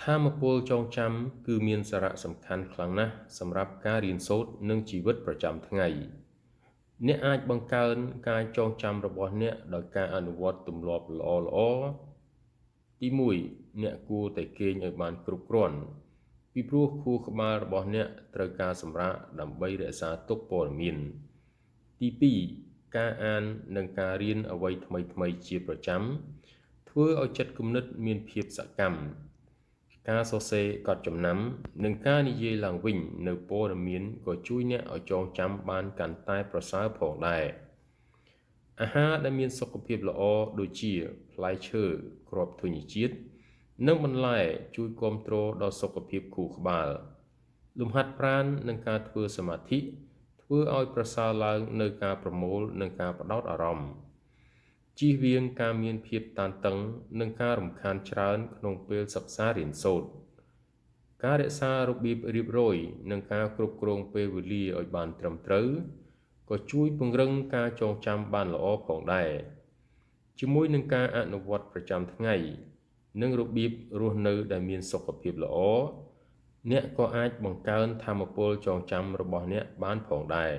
ថាមពលចងចាំគឺមានសារៈសំខាន់ខ្លាំងណាស់សម្រាប់ការរៀនសូត្រនិងជីវិតប្រចាំថ្ងៃអ្នកអាចបង្កើនការចងចាំរបស់អ្នកដោយការអនុវត្តទម្លាប់ល្អៗទី1អ្នកគួរតែគេងឲ្យបានគ្រប់គ្រាន់ពីព្រោះខួរក្បាលរបស់អ្នកត្រូវការសម្រាកដើម្បីរក្សាទុកព័ត៌មានទី2ការអាននិងការរៀនអ្វីថ្មីៗជាប្រចាំធ្វើឲ្យចិត្តគំនិតមានភាពសកម្មការសរសេរកត់ចំណាំនិងការនិយាយឡើងវិញនៅព័ត៌មានក៏ជួយអ្នកឲ្យចងចាំបានកាន់តែប្រសើរផងដែរអាហារដែលមានសុខភាពល្អដូចជាផ្លែឈើគ្រាប់ធញ្ញជាតិនិងបន្លែជួយគាំទ្រដល់សុខភាពខួរក្បាលលំហាត់ប្រាណនិងការធ្វើសមាធិធ្វើឲ្យប្រសើរឡើងនៅការប្រមូលនិងការផ្ដោតអារម្មណ៍ជៀសវាងការមានភាពតានតឹងនិងការរំខានច្រើនក្នុងពេលសិក្សារៀនសូត្រការរក្សារបៀបរៀបរយនិងការគ្រប់គ្រងពេលវេលាឲ្យបានត្រឹមត្រូវក៏ជួយពង្រឹងការចងចាំបានល្អផងដែរជាមួយនឹងការអនុវត្តប្រចាំថ្ងៃនិងរបៀបរស់នៅដែលមានសុខភាពល្អអ្នកក៏អាចបង្កើនថាមពលចងចាំរបស់អ្នកបានផងដែរ